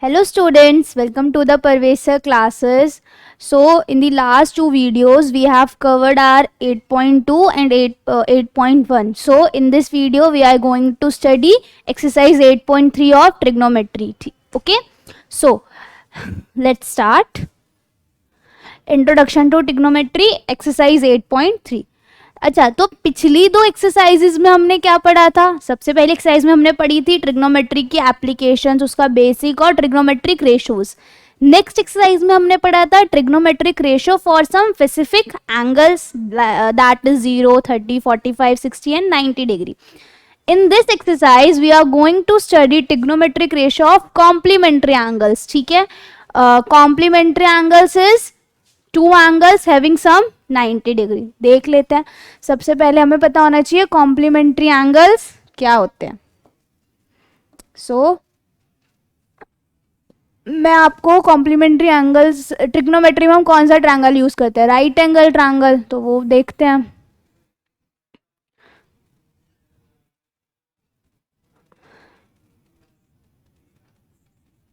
Hello students, welcome to the Parvez classes. So in the last two videos we have covered our 8.2 and 8.1. So in this video we are going to study exercise 8.3 of trigonometry. Okay, so let's start. Introduction to trigonometry exercise 8.3. अच्छा, तो पिछली दो exercises में हमने क्या पढ़ा था? सबसे पहली एक्सरसाइज में हमने पढ़ी थी ट्रिग्नोमेट्री की एप्लीकेशंस, उसका बेसिक और ट्रिग्नोमेट्रिक रेशियोज. नेक्स्ट एक्सरसाइज में हमने पढ़ा था trigonometric ratio for some specific angles that is 0, 30, 45, 60 and 90 degree. In this exercise we are going to study trigonometric ratio of complementary angles. ठीक है, complementary angles is two angles having some 90 degree. देख लेते हैं. सबसे पहले हमें पता होना चाहिए कॉम्प्लीमेंट्री एंगल्स क्या होते हैं. सो मैं आपको कॉम्प्लीमेंट्री एंगल्स, ट्रिग्नोमेट्री में हम कौन सा ट्रायंगल यूज करते हैं? Right angle triangle. तो वो देखते हैं.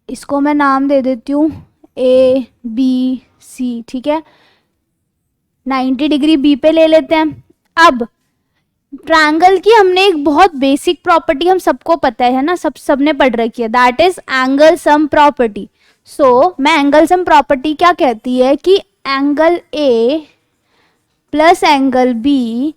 इसको मैं नाम दे देती हूँ ए बी सी. ठीक है, 90 डिग्री बी पे ले लेते हैं. अब ट्रायंगल की हमने एक बहुत बेसिक प्रॉपर्टी हम सबको पता है ना, सबने पढ़ रखी है, that is angle sum property. So मैं एंगल सम प्रॉपर्टी क्या कहती है कि angle A plus angle B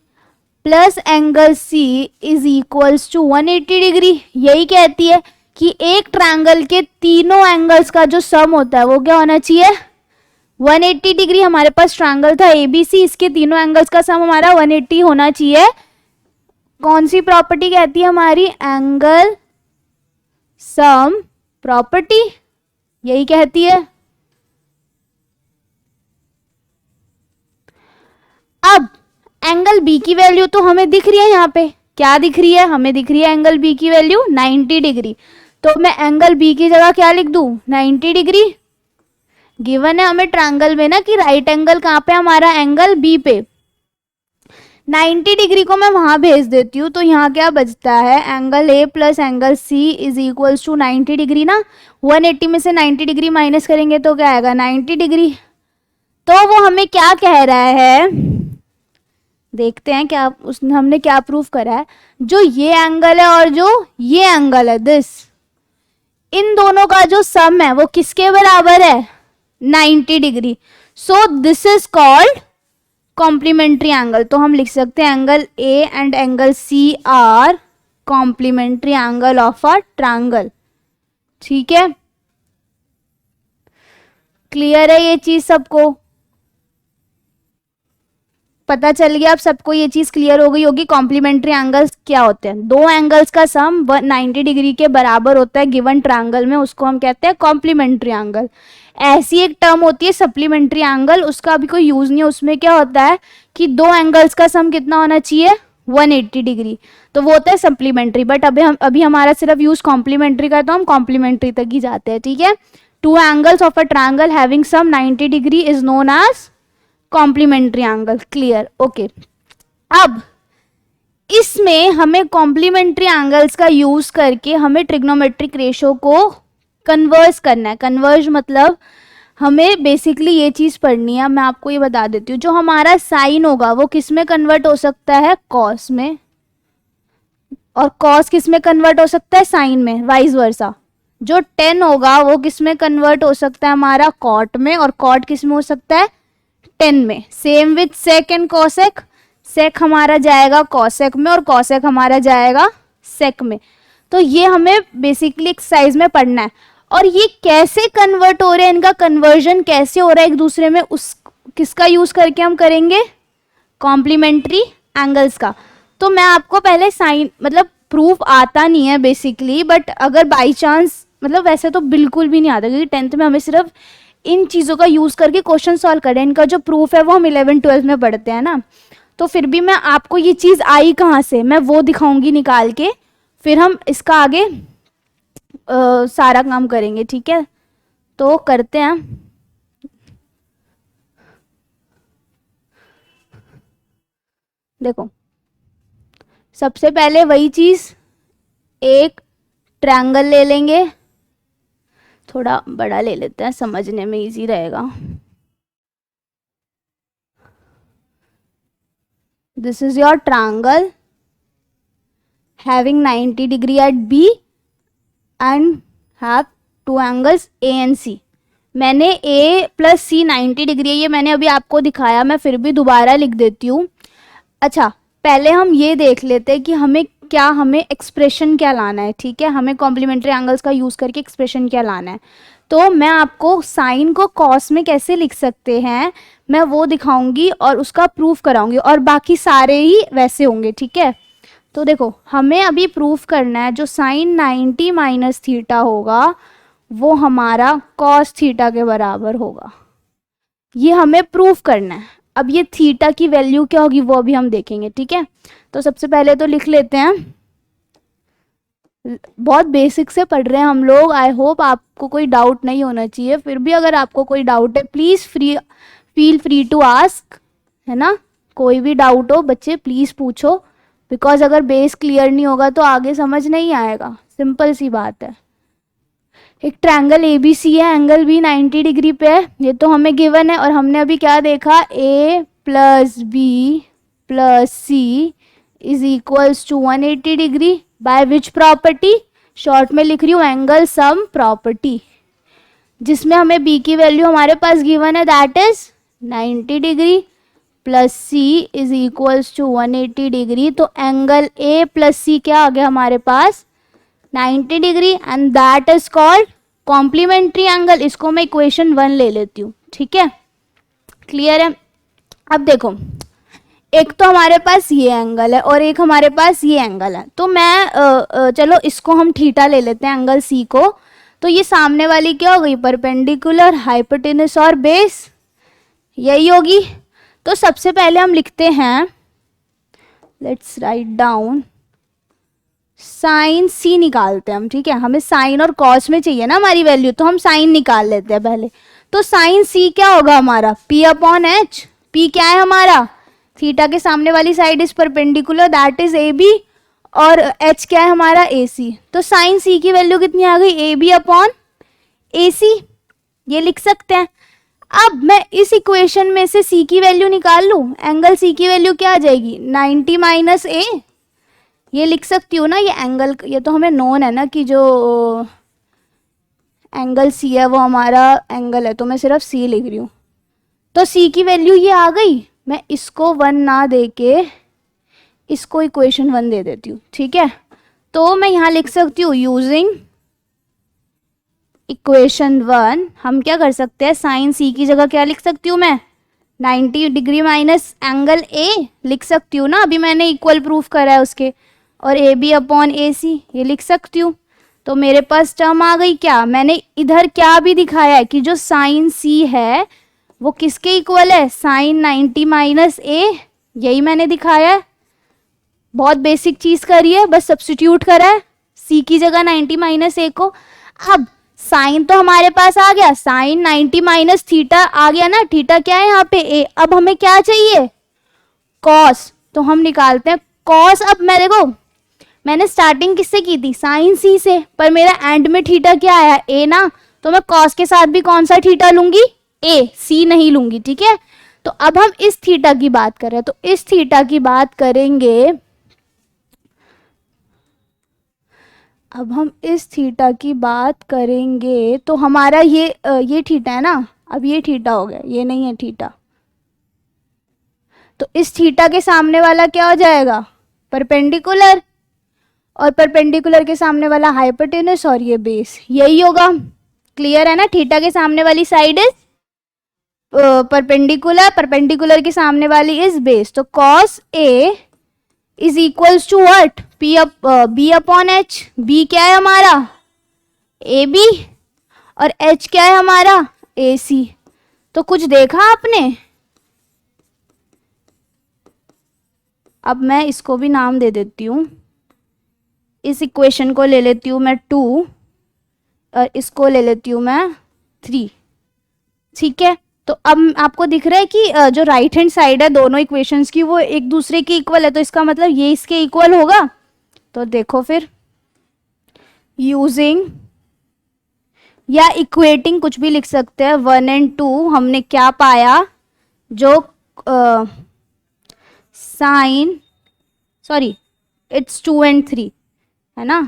plus angle C is equals to 180 degree. यही कहती है कि एक ट्रायंगल के तीनों एंगल्स का जो सम होता है वो क्या होना चाहिए? 180 डिग्री. हमारे पास ट्रायंगल था एबीसी, इसके तीनों एंगल्स का सम हमारा 180 होना चाहिए. कौन सी प्रॉपर्टी कहती है हमारी? Angle sum property. यही कहती है. अब एंगल बी की वैल्यू तो हमें दिख रही है यहाँ पे. क्या दिख रही है? हमें दिख रही है एंगल बी की वैल्यू 90 डिग्री. तो मैं एंगल बी की जगह क्या लिख दूं? 90 डिग्री. गिवन है हमें ट्रायंगल में ना कि राइट एंगल कहाँ पे? हमारा एंगल बी पे. 90 डिग्री को मैं वहां भेज देती हूँ तो यहाँ क्या बचता है? Angle A plus angle C is equals to 90 degree ना. 180 में से 90 डिग्री माइनस करेंगे तो क्या आएगा? 90 डिग्री. तो वो हमें क्या कह रहा है, देखते हैं क्या उसने हमने क्या प्रूफ करा है. जो ये एंगल है और जो ये एंगल है, दिस, इन दोनों का जो सम है वो किसके बराबर है? 90 degree. So this is called complementary angle. तो हम लिख सकते हैं angle A and angle C are complementary angle of a triangle. ठीक है, क्लियर है ये चीज? सबको पता चल गया? अब सबको ये चीज क्लियर हो गई होगी कॉम्प्लीमेंट्री एंगल्स क्या होते हैं. दो एंगल्स का सम 90 डिग्री के बराबर होता है गिवन ट्रायंगल में, उसको हम कहते हैं कॉम्प्लीमेंट्री एंगल. ऐसी एक टर्म होती है सप्लीमेंट्री एंगल, उसका अभी कोई यूज नहीं है. उसमें क्या होता है कि दो एंगल्स का सम कितना होना चाहिए? 180 डिग्री. तो वो होता है सप्लीमेंट्री. बट अभी हमारा सिर्फ यूज कॉम्प्लीमेंट्री का, तो हम कॉम्प्लीमेंट्री तक ही जाते हैं. ठीक है, two angles of a triangle having sum 90 degree is known as complementary angle. Clear? Okay. अब इसमें हमें कॉम्प्लीमेंट्री एंगल्स का यूज करके हमें ट्रिग्नोमेट्रिक रेशियो को कन्वर्ज करना है. कन्वर्ज मतलब हमें बेसिकली ये चीज पढ़नी है. मैं आपको ये बता देती हूँ, जो हमारा साइन होगा वो किस में कन्वर्ट हो सकता है? कॉस में. और कॉस किस में कन्वर्ट हो सकता है? साइन में. Vice versa. जो टेन होगा वो किस में कन्वर्ट हो सकता है? हमारा कॉट में. और कॉट किस में हो सकता है? 10 में. Same with sec and cosec. Sec हमारा जाएगा कॉसेक में और कॉसेक हमारा जाएगा सेक में. तो ये हमें बेसिकली एक्सरसाइज में पढ़ना है. और ये कैसे कन्वर्ट हो रहे हैं, इनका कन्वर्जन कैसे हो रहा है एक दूसरे में, उस किसका यूज करके हम करेंगे? कॉम्प्लीमेंट्री एंगल्स का. तो मैं आपको पहले साइन, मतलब प्रूफ आता नहीं है बेसिकली, बट अगर बाई चांस, मतलब वैसे तो बिल्कुल भी नहीं आता क्योंकि 10th में हमें सिर्फ इन चीज़ों का यूज़ करके क्वेश्चन सॉल्व करें. इनका जो प्रूफ है वो हम 11-12 में पढ़ते हैं ना. तो फिर भी मैं आपको ये चीज़ आई कहाँ से, मैं वो दिखाऊंगी निकाल के, फिर हम इसका आगे सारा काम करेंगे. ठीक है, तो करते हैं. देखो, सबसे पहले वही चीज़, एक ट्रायंगल ले लेंगे. थोड़ा बड़ा ले लेते हैं, समझने में इजी रहेगा। This is your triangle having 90 degree at B and have two angles A and C. मैंने ए प्लस सी 90 डिग्री है, ये मैंने अभी आपको दिखाया, मैं फिर भी दोबारा लिख देती हूँ। अच्छा, पहले हम ये देख लेते हैं कि हमें एक्सप्रेशन क्या लाना है। ठीक है, हमें कॉम्प्लीमेंट्री एंगल्स का यूज़ करके एक्सप्रेशन क्या लाना है। तो मैं आपको साइन को कॉस में कैसे लिख सकते हैं मैं वो दिखाऊंगी और उसका प्रूफ कराऊंगी, और बाकी सारे ही वैसे होंगे। ठीक है, तो देखो हमें अभी प्रूफ करना है जो साइन 90 माइनस थीटा होगा वो हमारा कॉस थीटा के बराबर होगा, ये हमें प्रूफ करना है। अब ये थीटा की वैल्यू क्या होगी वो अभी हम देखेंगे। ठीक है, तो सबसे पहले तो लिख लेते हैं, बहुत बेसिक से पढ़ रहे हैं हम लोग, आई होप आपको कोई डाउट नहीं होना चाहिए। फिर भी अगर आपको कोई डाउट है please feel free to ask, है ना। कोई भी डाउट हो बच्चे प्लीज़ पूछो, बिकॉज अगर बेस क्लियर नहीं होगा तो आगे समझ नहीं आएगा, सिंपल सी बात है। एक ट्रायंगल ए बी सी है, एंगल भी 90 डिग्री पे है, ये तो हमें गिवन है। और हमने अभी क्या देखा, A plus B plus C is equals to 180 degree by which property, short में लिख रही हूँ एंगल सम प्रॉपर्टी, जिसमें हमें बी की वैल्यू हमारे पास गिवन है that is 90 degree plus C is equals to 180 degree. तो एंगल ए प्लस सी क्या आ गया हमारे पास 90 degree and that is called complementary angle. इसको मैं इक्वेशन 1 ले लेती हूँ। ठीक है, क्लियर है। अब देखो एक तो हमारे पास ये एंगल है और एक हमारे पास ये एंगल है, तो मैं चलो इसको हम थीटा ले लेते हैं एंगल सी को। तो ये सामने वाली क्या हो गई, परपेंडिकुलर, हाइपोटेनस और बेस, यही होगी। तो सबसे पहले हम लिखते हैं, लेट्स राइट डाउन, साइन सी निकालते हैं हम। ठीक है, हमें साइन और कॉस में चाहिए ना हमारी वैल्यू, तो हम साइन निकाल लेते हैं पहले। तो साइन सी क्या होगा हमारा, पी अपॉन एच। पी क्या है हमारा, थीटा के सामने वाली side is perpendicular that is A B, और एच क्या है हमारा ए सी। तो साइन सी की वैल्यू कितनी आ गई, ए बी अपॉन ए सी, ये लिख सकते हैं। अब मैं इस इक्वेशन में से सी की वैल्यू निकाल लूं, एंगल सी की वैल्यू क्या आ जाएगी 90 माइनस ए, ये लिख सकती हूँ ना। ये एंगल, ये तो हमें नोन है ना कि जो एंगल सी है वो हमारा एंगल है, तो मैं सिर्फ सी लिख रही हूँ। तो सी की वैल्यू ये आ गई, मैं इसको 1 ना दे के इसको इक्वेशन 1 दे देती हूँ। ठीक है, तो मैं यहाँ लिख सकती हूँ यूजिंग इक्वेशन 1 हम क्या कर सकते हैं, साइन सी की जगह क्या लिख सकती हूँ मैं 90 डिग्री माइनस एंगल ए लिख सकती हूँ ना, अभी मैंने इक्वल प्रूफ करा है उसके, और ए बी अपॉन ए सी ये लिख सकती हूँ। तो मेरे पास टर्म आ गई क्या, मैंने इधर क्या भी दिखाया है कि जो साइन सी है वो किसके इक्वल है, साइन 90 माइनस ए, यही मैंने दिखाया है। बहुत बेसिक चीज करी है, बस सब्स्टिट्यूट करा है सी की जगह 90 माइनस ए को। अब साइन तो हमारे पास आ गया, साइन 90 माइनस थीटा आ गया ना, थीटा क्या है यहाँ पे ए। अब हमें क्या चाहिए, कॉस, तो हम निकालते हैं कॉस। अब मैं देखो मैंने स्टार्टिंग किससे की थी, साइन सी से, पर मेरा एंड में थीटा क्या आया ए ना, तो मैं कॉस के साथ भी कौन सा थीटा लूंगी, ए, सी नहीं लूंगी। ठीक है, तो अब हम इस थीटा की बात कर रहे हैं, तो इस थीटा की बात करेंगे, अब हम इस थीटा की बात करेंगे तो हमारा ये थीटा है ना, अब ये थीटा हो गया, ये नहीं है थीटा। तो इस थीटा के सामने वाला क्या हो जाएगा, परपेंडिकुलर, और परपेंडिकुलर के सामने वाला हाइपोटेनस, और ये बेस, यही होगा। क्लियर है ना, थीटा के सामने वाली साइड इज परपेंडिकुलर, परपेंडिकुलर के सामने वाली इज बेस। तो cos A is equals to what, B upon H. B क्या है हमारा ए बी, और एच क्या है हमारा ए सी। तो कुछ देखा आपने, अब मैं इसको भी नाम दे देती हूँ, इस इक्वेशन को ले लेती हूँ मैं 2 और इसको ले लेती हूँ मैं 3। ठीक है, तो अब आपको दिख रहा है कि जो राइट हैंड साइड है दोनों इक्वेशंस की वो एक दूसरे के इक्वल है, तो इसका मतलब ये इसके इक्वल होगा। तो देखो फिर यूजिंग या इक्वेटिंग कुछ भी लिख सकते हैं, 1 एंड 2 हमने क्या पाया, जो साइन, सॉरी इट्स 2 एंड 3 है ना,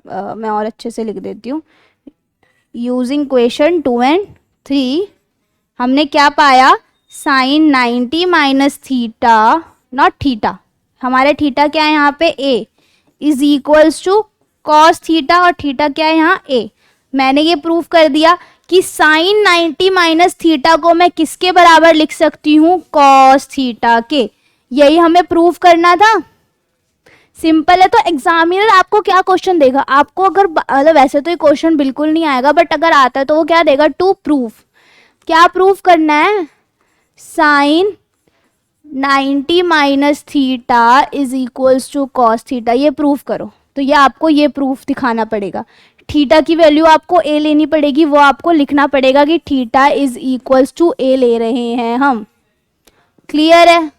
मैं और अच्छे से लिख देती हूँ, यूजिंग क्वेश्चन 2 एंड 3 हमने क्या पाया, sine 90 minus theta, not theta, हमारे थीटा क्या है यहाँ पे A, is equals to cos theta, और थीटा क्या है यहाँ ए। मैंने ये प्रूफ कर दिया कि साइन 90 माइनस थीटा को मैं किसके बराबर लिख सकती हूँ, कॉस थीटा के। यही हमें प्रूफ करना था, सिंपल है। तो एग्जामिनर आपको क्या क्वेश्चन देगा, आपको अगर मतलब वैसे तो ये क्वेश्चन बिल्कुल नहीं आएगा, बट अगर आता है तो वो क्या देगा, टू प्रूफ, क्या प्रूफ करना है, sine 90 minus theta is equals to cos theta, ये प्रूफ करो। तो ये आपको ये प्रूफ दिखाना पड़ेगा, थीटा की वैल्यू आपको ए लेनी पड़ेगी, वो आपको लिखना पड़ेगा कि थीटा इज इक्वल्स टू ए ले रहे हैं हम। क्लियर है।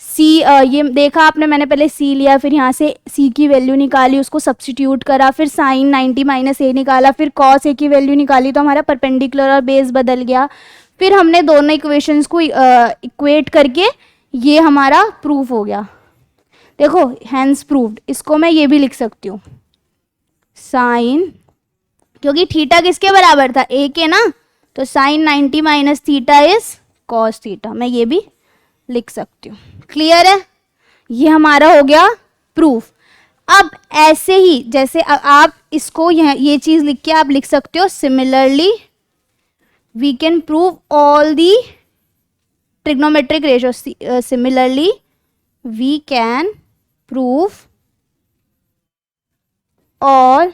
सी ये देखा आपने, मैंने पहले सी लिया, फिर यहाँ से सी की वैल्यू निकाली, उसको सब्सटीट्यूट करा, फिर साइन 90 माइनस ए निकाला, फिर कॉस ए की वैल्यू निकाली, तो हमारा परपेंडिकुलर और बेस बदल गया। फिर हमने दोनों इक्वेशंस को इक्वेट करके ये हमारा प्रूफ हो गया। देखो हैंस प्रूव्ड, इसको मैं ये भी लिख सकती हूँ, साइन, क्योंकि थीटा किसके बराबर था, ए के ना, तो sine 90 minus theta is cos theta, मैं ये भी लिख सकती हूँ। क्लियर है, ये हमारा हो गया प्रूफ। अब ऐसे ही जैसे आप इसको ये चीज लिख के आप लिख सकते हो, similarly we can prove all the trigonometric ratio, similarly we can prove और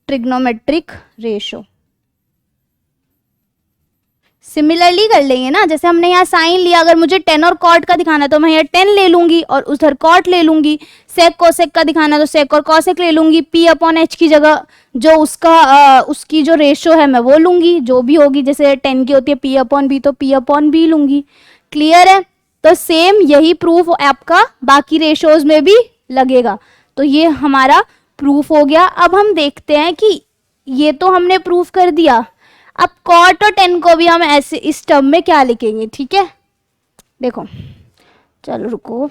ट्रिग्नोमेट्रिक रेशियो। सिमिलरली कर लेंगे ना, जैसे हमने यहाँ साइन लिया, अगर मुझे टेन और कॉट का दिखाना है तो मैं यहाँ 10 ले लूंगी और उधर कॉट ले लूंगी, सेक कोसेक का दिखाना है तो सेक और कॉसेक ले लूंगी, पी अपॉन एच की जगह जो उसका उसकी जो रेशियो है मैं वो लूंगी, जो भी होगी, जैसे 10 की होती है पी अपॉन बी, तो पी अपॉन बी लूंगी। क्लियर है, तो सेम यही प्रूफ आपका बाकी रेशियोज में भी लगेगा। तो ये हमारा प्रूफ हो गया। अब हम देखते हैं कि ये तो हमने प्रूफ कर दिया, अब कॉट और टेन को भी हम ऐसे इस टर्म में क्या लिखेंगे, ठीक है। देखो चलो रुको,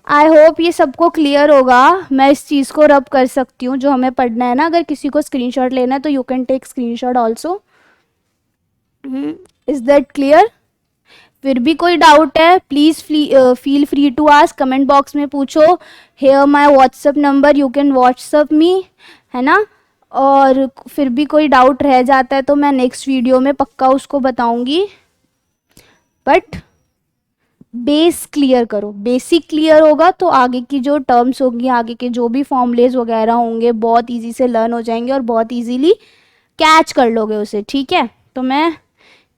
आई होप ये सबको क्लियर होगा। मैं इस चीज़ को रब कर सकती हूँ जो हमें पढ़ना है ना, अगर किसी को स्क्रीनशॉट लेना है तो you can take screenshot also. Is that clear? फिर भी कोई डाउट है please feel free to ask, comment box में पूछो। Here my WhatsApp number, you can WhatsApp me, है ना। और फिर भी कोई डाउट रह जाता है तो मैं नेक्स्ट वीडियो में पक्का उसको बताऊंगी, बट बेस क्लियर करो, बेसिक क्लियर होगा तो आगे की जो टर्म्स होंगी, आगे के जो भी फॉर्मूलेज वगैरह होंगे बहुत इजी से लर्न हो जाएंगे और बहुत इजीली कैच कर लोगे उसे, ठीक है। तो मैं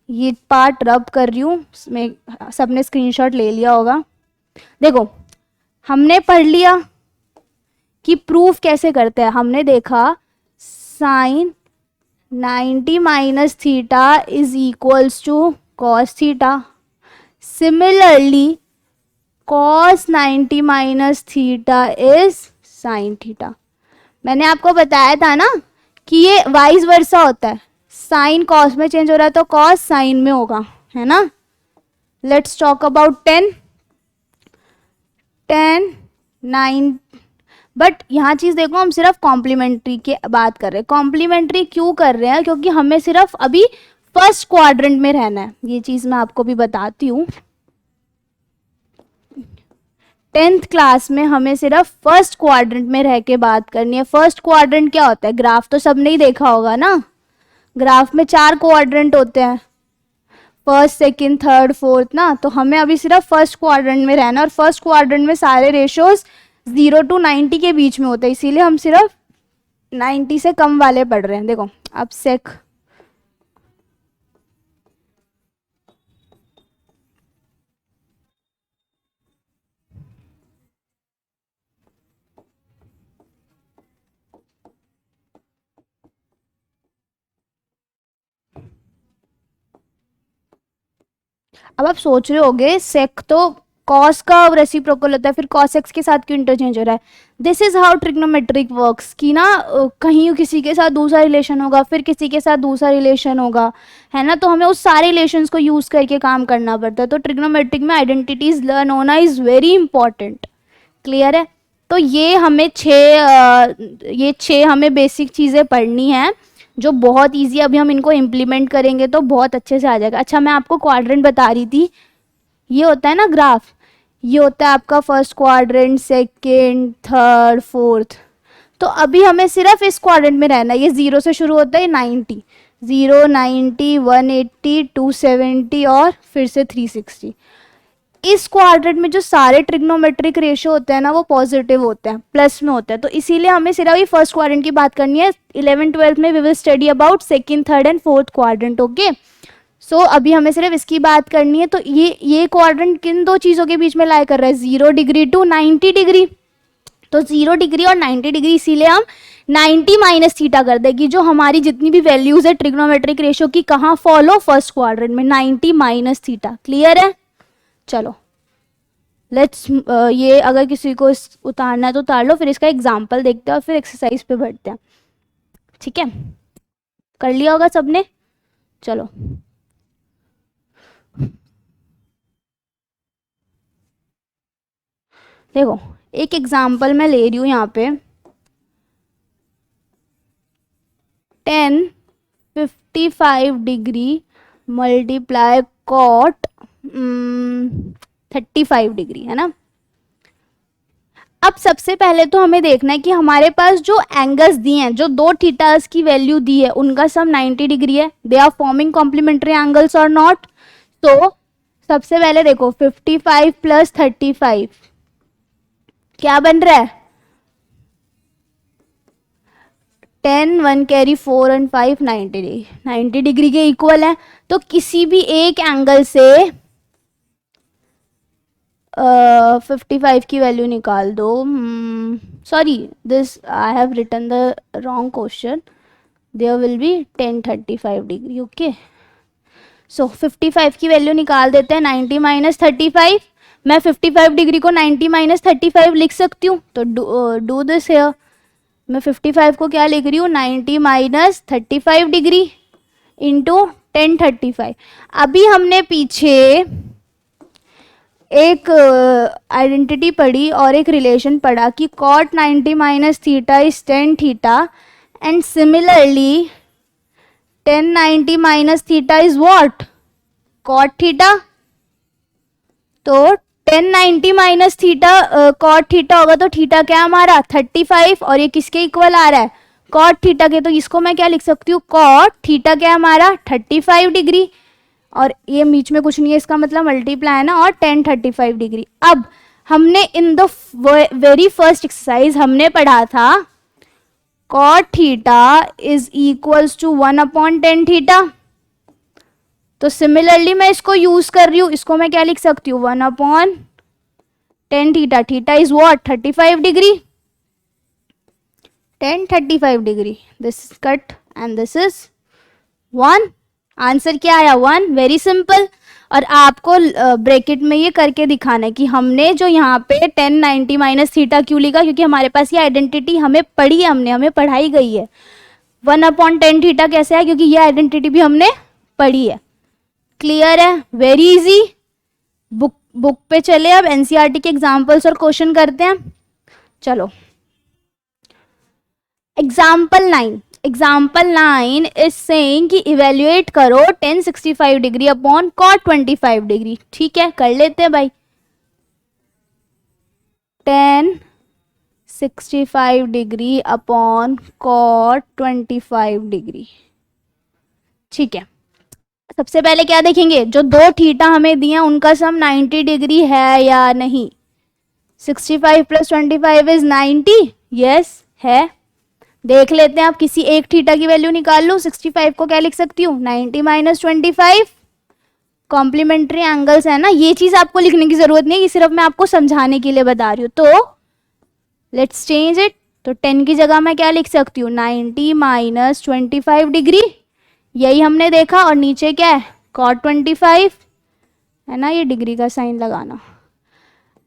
ये पार्ट रब कर रही हूँ, इसमें सबने स्क्रीनशॉट ले लिया होगा। देखो हमने पढ़ लिया कि प्रूफ कैसे करते हैं, हमने देखा sine 90 minus theta is equals to cos theta, similarly cos 90 minus theta is sine theta. मैंने आपको बताया था ना कि ये वाइस वर्सा होता है, साइन कॉस में चेंज हो रहा है तो कॉस साइन में होगा, है ना। लेट्स टॉक अबाउट 10 9, बट यहाँ चीज़ देखो हम सिर्फ कॉम्प्लीमेंट्री की बात कर रहे हैं। कॉम्प्लीमेंट्री क्यों कर रहे हैं, क्योंकि हमें सिर्फ अभी फर्स्ट क्वाड्रेंट में रहना है, ये चीज़ मैं आपको भी बताती हूँ। 10th क्लास में हमें सिर्फ फर्स्ट क्वाड्रेंट में रह के बात करनी है। फर्स्ट क्वाड्रेंट क्या होता है, ग्राफ तो सबने ही देखा होगा ना, ग्राफ में 4 क्वाड्रेंट होते हैं, फर्स्ट सेकंड थर्ड फोर्थ ना, तो हमें अभी सिर्फ फर्स्ट क्वाड्रेंट में रहना, और फर्स्ट क्वाड्रेंट में सारे रेशियोज 0 to 90 के बीच में होते हैं, इसीलिए हम सिर्फ 90 से कम वाले पढ़ रहे हैं। देखो अब सेक अब आप सोच रहे होगे सेक तो कॉस का रेसिप्रोकल होता है, फिर कॉस एक्स के साथ क्यों इंटरचेंज हो रहा है? This is how trigonometric works कि ना कहीं किसी के साथ दूसरा रिलेशन होगा, फिर किसी के साथ दूसरा रिलेशन होगा, है ना, तो हमें उस सारे रिलेशंस को यूज करके काम करना पड़ता है। तो ट्रिग्नोमेट्रिक में आइडेंटिटीज लर्न होना इज वेरी इंपॉर्टेंट। क्लियर है? तो ये छः हमें बेसिक चीज़ें पढ़नी है जो बहुत ईजी, अभी हम इनको इम्प्लीमेंट करेंगे तो बहुत अच्छे से आ जाएगा। अच्छा, मैं आपको क्वाड्रेंट बता रही थी, ये होता है ना ग्राफ, ये होता है आपका first quadrant, second, third, fourth. तो अभी हमें सिर्फ इस क्वाड्रेंट में रहना है। ये 0 से शुरू होता है, 90, 0, 90, 180, 270 और फिर से 360। इस क्वाड्रेंट में जो सारे ट्रिग्नोमेट्रिक रेशियो होते हैं ना वो पॉजिटिव होते हैं, प्लस में होते हैं, तो इसीलिए हमें सिर्फ ये फर्स्ट क्वाड्रेंट की बात करनी है। 11th-12th में we will study about second, third and fourth quadrant. Okay, so अभी हमें सिर्फ इसकी बात करनी है। तो ये क्वाड्रेंट किन दो चीज़ों के बीच में लाई कर रहा है? 0 डिग्री टू 90 डिग्री। तो 0 डिग्री और 90 डिग्री, इसीलिए हम 90 माइनस थीटा कर देगी। जो हमारी जितनी भी वैल्यूज है ट्रिग्नोमेट्रिक रेशियो की, कहाँ फॉलो? फर्स्ट क्वाड्रेंट में, 90 माइनस थीटा। क्लियर है? चलो लेट्स ये अगर किसी को उतारना है तो उतार लो, फिर इसका एग्जाम्पल देखते हैं और फिर एक्सरसाइज पे बढ़ते हैं। ठीक है, कर लिया होगा सबने? चलो देखो, एक एग्जाम्पल मैं ले रही हूँ यहाँ पे। 1055 डिग्री मल्टीप्लाई कॉट 35 डिग्री, है ना। अब सबसे पहले तो हमें देखना है कि हमारे पास जो एंगल्स दिए हैं, जो दो थीटास की वैल्यू दी है, उनका सम 90 डिग्री है। They are forming complementary angles or not. तो सबसे पहले देखो, 55 प्लस 35 क्या बन रहा है? 10, 1 कैरी 4 एंड 5, 90 डिग्री। 90 डिग्री के इक्वल है। तो किसी भी एक एंगल से 55 की वैल्यू निकाल दो। Sorry, this I have written the wrong question. There will be 1035 degree. Okay, so 55 की वैल्यू निकाल देते हैं। 90 माइनस 35, मैं 55 डिग्री को 90 माइनस 35 लिख सकती हूँ। तो डू दिस हेयर। मैं 55 को क्या लिख रही हूँ? 90 माइनस 35 डिग्री इंटू 1035। अभी हमने पीछे एक आइडेंटिटी पढ़ी और एक रिलेशन पढ़ा कि cot 90 minus theta is tan theta, and similarly tan 90 minus theta is what? cot theta. तो tan 90 minus theta cot theta होगा, तो थीटा क्या है हमारा? 35, और ये किसके इक्वल आ रहा है? cot थीटा के। तो इसको मैं क्या लिख सकती हूँ? cot थीटा क्या है हमारा? 35 डिग्री, और ये बीच में कुछ नहीं है, इसका मतलब मल्टीप्लाई है ना, और tan 35 डिग्री। अब हमने in the very first exercise हमने पढ़ा था cot theta is equals to 1/tan theta. तो सिमिलरली मैं इसको यूज कर रही हूँ, इसको मैं क्या लिख सकती हूँ? 1/tan theta. Theta is what? 35 degree. tan 35 degree, this is cut and this is 1। Answer क्या आया? 1। Very simple. और आपको ब्रैकेट में ये करके दिखाना है कि हमने जो यहाँ पे tan 90 माइनस थीटा क्यों लिखा, क्योंकि हमारे पास ये आइडेंटिटी हमें पढ़ी है, हमें पढ़ाई गई है। 1/tan थीटा कैसे है? क्योंकि ये आइडेंटिटी भी हमने पढ़ी है। क्लियर है? Very easy. बुक पे चले, अब एनसीईआरटी के एग्जाम्पल्स और क्वेश्चन करते हैं। चलो, एग्जाम्पल 9 इज सेइंग कि इवेल्युएट करो tan 65 degree upon cot 25 degree. ठीक है, कर लेते हैं भाई। tan 65 degree upon cot 25 degree. ठीक है, सबसे पहले क्या देखेंगे? जो दो थीटा हमें दिए उनका सम 90 डिग्री है या नहीं। 65 प्लस 25 इज 90। यस है। देख लेते हैं, आप किसी एक थीटा की वैल्यू निकाल लो। 65 को क्या लिख सकती हूँ? 90 माइनस 25। कॉम्प्लीमेंट्री एंगल्स है ना, ये चीज आपको लिखने की जरूरत नहीं है, सिर्फ मैं आपको समझाने के लिए बता रही हूँ। तो लेट्स चेंज इट। तो 10 की जगह मैं क्या लिख सकती हूँ? 90 माइनस 25 डिग्री, यही हमने देखा। और नीचे क्या है? cot 25 है ना, ये डिग्री का साइन लगाना।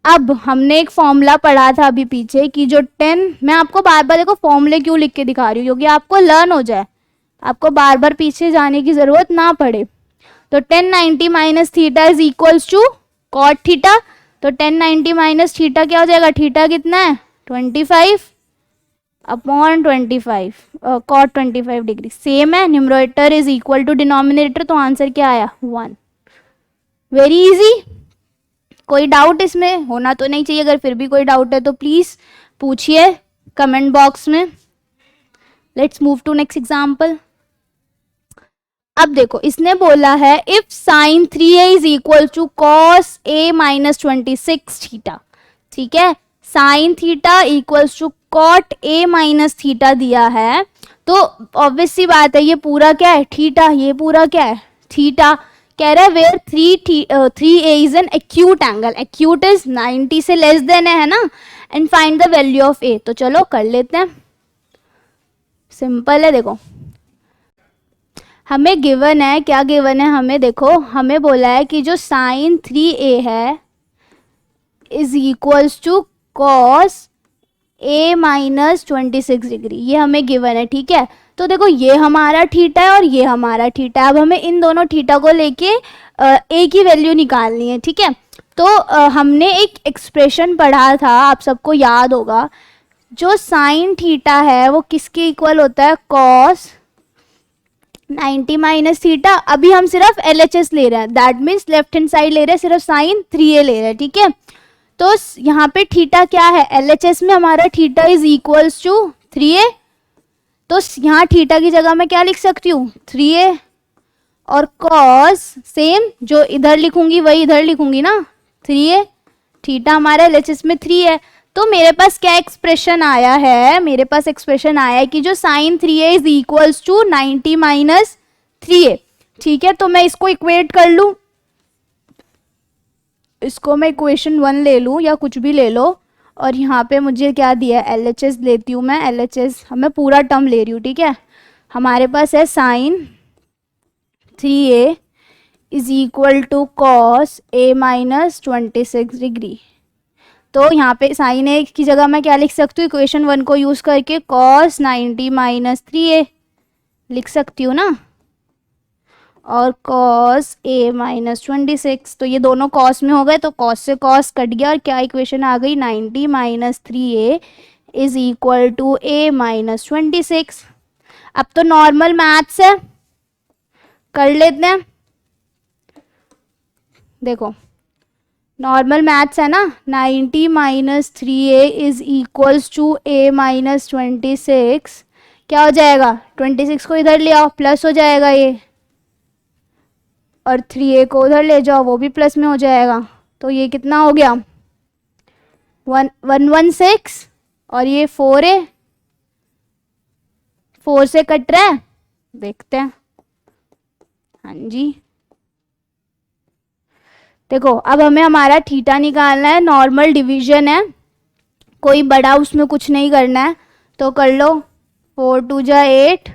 अब हमने एक फॉर्मूला पढ़ा था अभी पीछे कि जो 10, मैं आपको बार बार देखो फॉर्मूले क्यों लिख के दिखा रही हूँ, क्योंकि आपको लर्न हो जाए, आपको बार बार पीछे जाने की जरूरत ना पड़े। तो 1090 minus theta is equals to cot theta. तो 1090 माइनस थीटा क्या हो जाएगा, थीटा कितना है 25 अपॉन 25 कॉट 25 डिग्री, सेम है, numerator is equal to denominator, तो आंसर क्या आया 1। Very easy. कोई डाउट इसमें होना तो नहीं चाहिए, अगर फिर भी कोई डाउट है तो प्लीज पूछिए कमेंट बॉक्स में। Let's move to next example. अब देखो इसने बोला है if sine 3a is equal to cos a minus 26 theta, ठीक है, sine theta equals to cot a minus theta दिया है, तो ऑब्वियस सी बात है ये पूरा क्या है थीटा, ये पूरा क्या है थीटा। कह रहा है where 3a is an acute angle, acute is 90 से लेस देन है ना, and find the value of a। तो चलो कर लेते हैं, सिंपल है। देखो हमें गिवन है, क्या गिवन है हमें, देखो हमें बोला है कि जो साइन 3a है is equals to cos a minus 26 degree, ये हमें गिवन है, ठीक है। तो देखो ये हमारा थीटा है और ये हमारा थीटा है, अब हमें इन दोनों थीटा को लेके a की वैल्यू निकालनी है, ठीक है। तो हमने एक एक्सप्रेशन पढ़ा था, आप सबको याद होगा, जो साइन थीटा है वो किसके इक्वल होता है, कॉस 90 माइनस थीटा। अभी हम सिर्फ LHS ले रहे हैं, that means left hand side ले रहे हैं, सिर्फ साइन 3a ले रहे हैं, ठीक है। तो यहाँ पे थीटा क्या है, LHS में हमारा theta is equals to 3a, तो यहाँ थीटा की जगह मैं क्या लिख सकती हूँ 3a, और कॉस सेम जो इधर लिखूंगी वही इधर लिखूंगी ना 3a, थीटा हमारा LHS में 3 है। तो मेरे पास क्या एक्सप्रेशन आया है, मेरे पास एक्सप्रेशन आया है कि जो sine 3a is equals to 90 minus 3a, ठीक है। तो मैं इसको इक्वेट कर लूं, इसको मैं इक्वेशन 1 ले लूं या कुछ भी ले लो, और यहाँ पे मुझे क्या दिया है LHS लेती हूँ मैं, LHS मैं पूरा टर्म ले रही हूँ, ठीक है। हमारे पास है sine 3a is equal to cos a minus 26 degree. तो यहाँ पे साइन ए की जगह मैं क्या लिख सकती हूँ, इक्वेशन 1 को यूज करके कॉस 90 माइनस 3a लिख सकती हूँ ना, और कॉस a माइनस 26, तो ये दोनों कॉस में हो गए, तो कॉस से कॉस कट गया, और क्या इक्वेशन आ गई 90 minus 3a is equal to a minus 26। अब तो नॉर्मल मैथ्स है, कर लेते हैं। देखो नॉर्मल मैथ्स है ना, 90 minus 3a is equals to a minus 26, क्या हो जाएगा 26 को इधर ले आओ प्लस हो जाएगा ये, और 3a को उधर ले जाओ वो भी प्लस में हो जाएगा, तो ये कितना हो गया 116, और ये 4a, 4 से कट रहा है, देखते हैं, हाँ जी। देखो अब हमें हमारा थीटा निकालना है, नॉर्मल डिवीजन है, कोई बड़ा उसमें कुछ नहीं करना है, तो कर लो 4 2 जा 8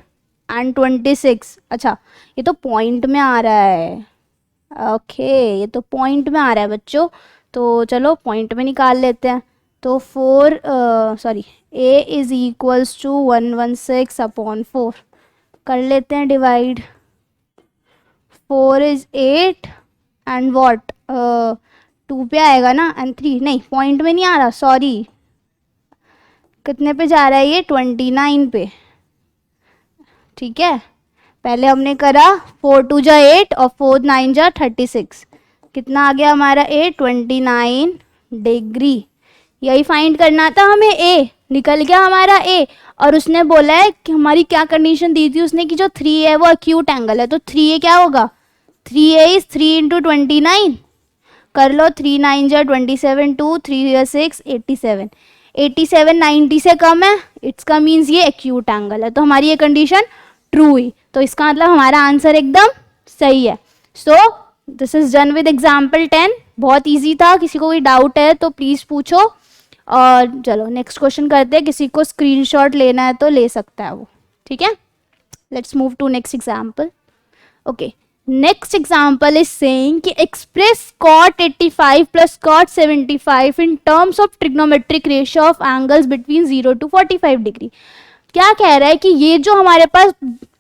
एंड 26। अच्छा ये तो पॉइंट में आ रहा है, ओके ये तो पॉइंट में आ रहा है बच्चों, तो चलो पॉइंट में निकाल लेते हैं। तो a is equals to 116 upon 4, कर लेते हैं डिवाइड, 4 इज 8 एंड वॉट 2 पे आएगा ना, एंड 3 नहीं, पॉइंट में नहीं आ रहा, सॉरी, कितने पे जा रहा है ये 29 पे, ठीक है। पहले हमने करा 4 2 जा 8 और 4 9 जा 36, कितना आ गया हमारा a 29 डिग्री, यही फाइंड करना था हमें, a निकल गया हमारा a। और उसने बोला है कि हमारी क्या कंडीशन दी थी उसने, कि जो 3 है वो एक्यूट एंगल है, तो 3a क्या होगा 3a इज 3 इंटू 29, कर लो 3 9 जा 27, 2 3 जा 6 87, 87 90 से कम है, इट्स का मीन्स ये एक्यूट एंगल है, तो हमारी ये कंडीशन ट्रू हुई, तो इसका मतलब हमारा आंसर एकदम सही है। सो this is done with example 10, बहुत ईजी था, किसी को कोई डाउट है तो प्लीज पूछो, और चलो नेक्स्ट क्वेश्चन करते हैं, किसी को स्क्रीनशॉट लेना है तो ले सकता है वो, ठीक है। Let's move to next example. Okay Next example is saying कि express cot 85 plus cot 75 in terms of trigonometric ratio of angles between 0 to 45 degree. क्या कह रहा है कि ये जो हमारे पास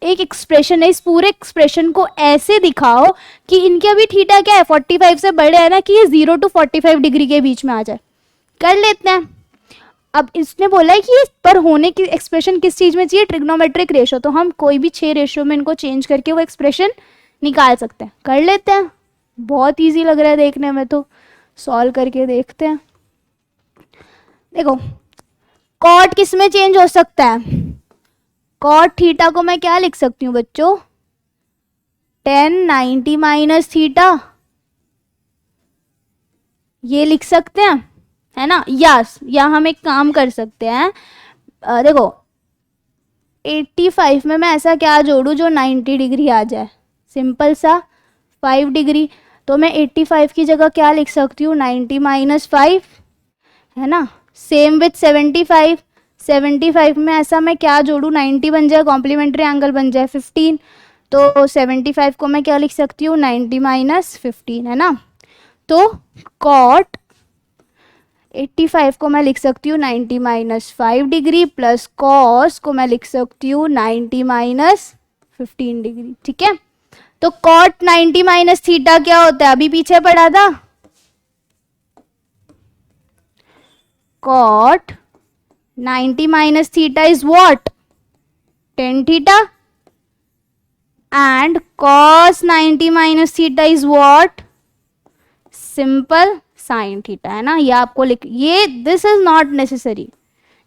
एक एक्सप्रेशन है, इस पूरे एक्सप्रेशन को ऐसे दिखाओ कि इनके अभी थीटा क्या है 45 से बड़े है ना, कि ये 0 to 45 डिग्री के बीच में आ जाए. कर लेते हैं. अब इसने बोला है कि इस पर होने की एक्सप्रेशन किस चीज में चाहिए, ट्रिग्नोमेट्रिक रेशो. तो हम कोई भी 6 रेशो में इनको चेंज करके वो एक्सप्रेशन निकाल सकते हैं. कर लेते हैं. बहुत इजी लग रहा है देखने में, तो सॉल्व करके देखते हैं. देखो कॉट किस में चेंज हो सकता है. कॉट थीटा को मैं क्या लिख सकती हूँ बच्चों, tan 90 माइनस थीटा, ये लिख सकते हैं, है ना. यस, या हम एक काम कर सकते हैं. देखो 85 में मैं ऐसा क्या जोड़ू जो 90 डिग्री आ जाए. सिंपल सा 5 डिग्री. तो मैं 85 की जगह क्या लिख सकती हूँ, 90 माइनस 5, है ना. Same with 75. 75 में ऐसा मैं क्या जोड़ू, 90 बन जाए, कॉम्प्लीमेंट्री एंगल बन जाए 15. तो 75 को मैं क्या लिख सकती हूँ, 90 माइनस 15, है ना. तो कॉट 85 को मैं लिख सकती हूँ 90 माइनस 5 डिग्री प्लस कॉस को मैं लिख सकती हूँ 90 माइनस 15 डिग्री. ठीक है. तो कॉट 90 माइनस थीटा क्या होता है, अभी पीछे पढ़ा था. Cot 90 minus theta is what, tan theta. And cos 90 minus theta is what, simple sine theta, है ना. ये आपको लिख, ये दिस इज नॉट नेसेसरी,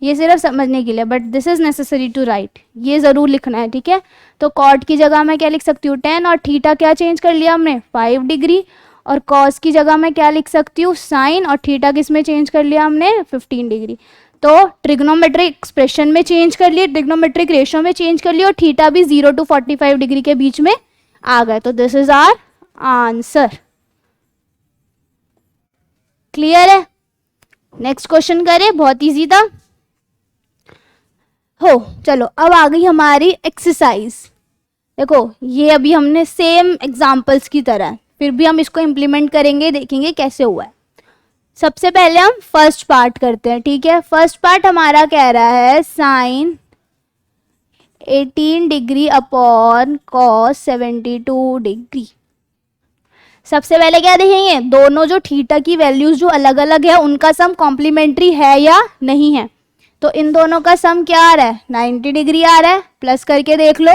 ये सिर्फ समझने के लिए, but this is necessary to write, ये जरूर लिखना है. ठीक है. तो कॉट की जगह मैं क्या लिख सकती हूँ, 10, और थीटा क्या चेंज कर लिया हमने, 5 डिग्री. और कॉस की जगह मैं क्या लिख सकती हूँ, साइन, और थीटा किस में चेंज कर लिया हमने, 15 डिग्री. तो ट्रिग्नोमेट्रिक एक्सप्रेशन में चेंज कर लिए, ट्रिग्नोमेट्रिक रेशियो में चेंज कर लिया, और थीटा भी 0 to 45 डिग्री के बीच में आ गए. तो this is our answer. Clear है. नेक्स्ट क्वेश्चन करें, बहुत इजी था. हो चलो, अब आ गई हमारी एक्सरसाइज. देखो ये अभी हमने सेम एग्जांपल्स की तरह, फिर भी हम इसको इम्प्लीमेंट करेंगे, देखेंगे कैसे हुआ है. सबसे पहले हम फर्स्ट पार्ट करते हैं. ठीक है. फर्स्ट पार्ट हमारा कह रहा है sine 18 degree upon cos 72 degree. सबसे पहले क्या देखेंगे, दोनों जो थीटा की वैल्यूज जो अलग अलग है उनका सम कॉम्प्लीमेंट्री है या नहीं है. तो इन दोनों का सम क्या आ रहा है, 90 डिग्री आ रहा है. प्लस करके देख लो,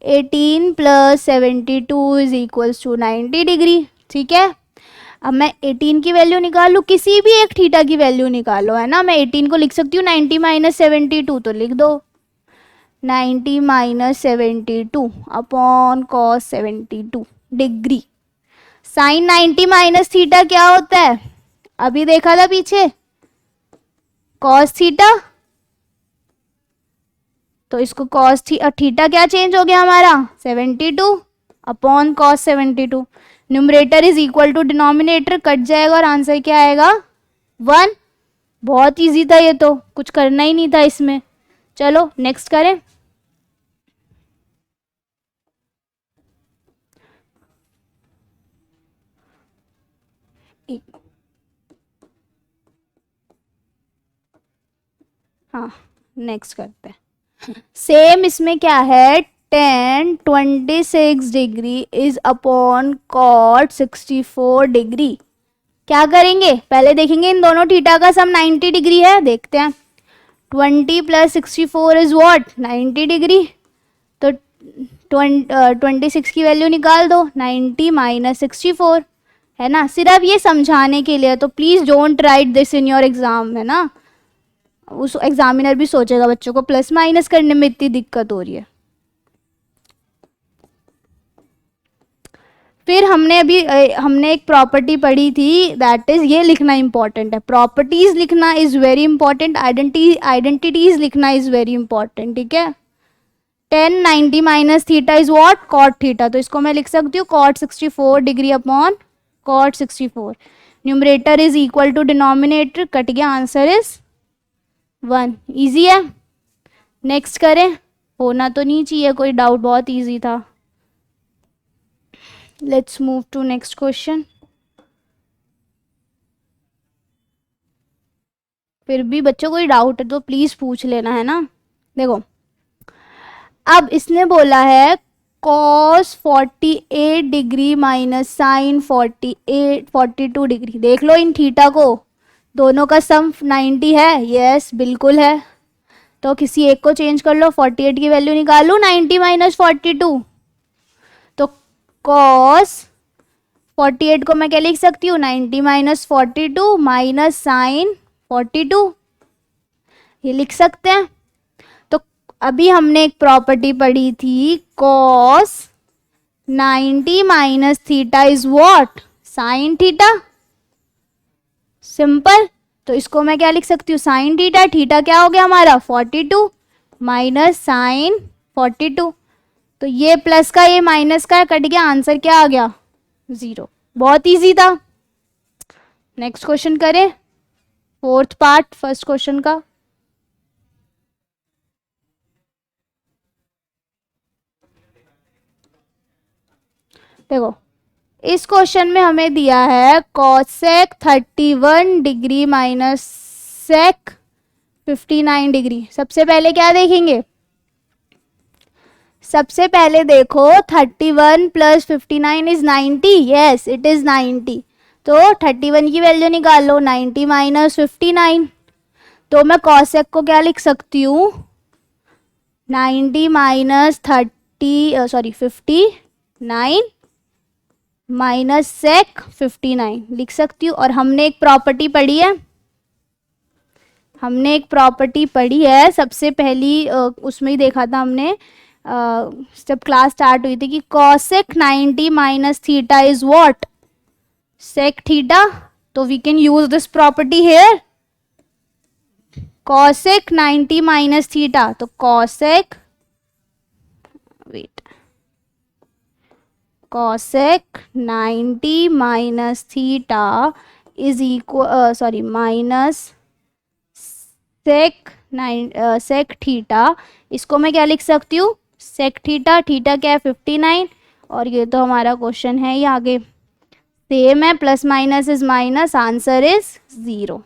18 plus 72 is equals to 90 degree. ठीक है. अब मैं 18 की वैल्यू निकाल लूँ, किसी भी एक थीटा की वैल्यू निकालो, है ना. मैं 18 को लिख सकती हूँ 90 माइनस 72, तो लिख दो 90 minus 72 upon cos 72 degree. Sine 90 minus theta क्या होता है, अभी देखा था पीछे, कॉस थीटा. तो इसको कॉस थीटा क्या चेंज हो गया हमारा, 72 upon cos 72. Numerator is equal to denominator, cut जाएगा और आंसर क्या आएगा, 1. बहुत इजी था ये, तो कुछ करना ही नहीं था इसमें. चलो नेक्स्ट करें. हाँ नेक्स्ट करते हैं. सेम इसमें क्या है, tan 26 degree is upon cot 64 degree. क्या करेंगे, पहले देखेंगे इन दोनों थीटा का सम 90 डिग्री है, देखते हैं. 20 प्लस 64 इज व्हाट, 90 डिग्री. तो 26 की वैल्यू निकाल दो, 90 माइनस 64, है ना. सिर्फ ये समझाने के लिए, तो please don't write this in your exam, है ना. उस एग्जामिनर भी सोचेगा बच्चों को प्लस माइनस करने में इतनी दिक्कत हो रही है. फिर हमने एक प्रॉपर्टी पढ़ी थी, दैट इज, ये लिखना इंपॉर्टेंट है. प्रॉपर्टीज लिखना इज वेरी इंपॉर्टेंट, आइडेंटिटीज लिखना इज वेरी इंपॉर्टेंट. ठीक है. tan 90 minus theta is what, cot theta. तो इसको मैं लिख सकती हूँ cot 64 degree upon cot 64. Numerator is equal to denominator, cut गया, आंसर इज 1. इजी है. नेक्स्ट करें, होना तो नहीं चाहिए कोई डाउट, बहुत इजी था. Let's move to next question. फिर भी बच्चों कोई डाउट है तो प्लीज पूछ लेना, है ना। देखो अब इसने बोला है cos 48 degree minus sine 42 degree. देख लो इन थीटा को, दोनों का सम 90 है। यस बिल्कुल है। तो किसी एक को चेंज कर लो, 48 की वैल्यू निकालू 90 माइनस 42। तो cos 48 को मैं क्या लिख सकती हूँ, 90 माइनस 42 माइनस साइन 42, ये लिख सकते हैं। तो अभी हमने एक प्रॉपर्टी पढ़ी थी, cos 90 minus theta is what, sine theta. Simple. तो इसको मैं क्या लिख सकती हूँ, साइन थीटा। थीटा क्या हो गया हमारा 42 माइनस साइन 42। तो ये प्लस का ये माइनस का कट गया, आंसर क्या आ गया 0। बहुत इजी था। नेक्स्ट क्वेश्चन करें, फोर्थ पार्ट फर्स्ट क्वेश्चन का। देखो इस क्वेश्चन में हमें दिया है cosec 31 degree minus sec 59 degree. सबसे पहले क्या देखेंगे, सबसे पहले देखो 31 plus 59 is 90। Yes it is 90। तो 31 की वैल्यू निकाल लो, 90 माइनस 59। तो मैं cosec को क्या लिख सकती हूँ, 90 माइनस 59 माइनस sec 59 लिख सकती हूँ। और हमने एक प्रॉपर्टी पढ़ी है, सबसे पहली उसमें ही देखा था हमने जब क्लास स्टार्ट हुई थी कि cosec 90 minus theta is what, sec theta. तो we can use this property here, cosec 90 minus theta. तो cosec cosec 90 minus theta is equal minus sec theta. इसको मैं क्या लिख सकती हूँ, sec थीटा। थीटा क्या है 59, और ये तो हमारा क्वेश्चन है ही आगे सेम है, plus minus is minus, answer is 0।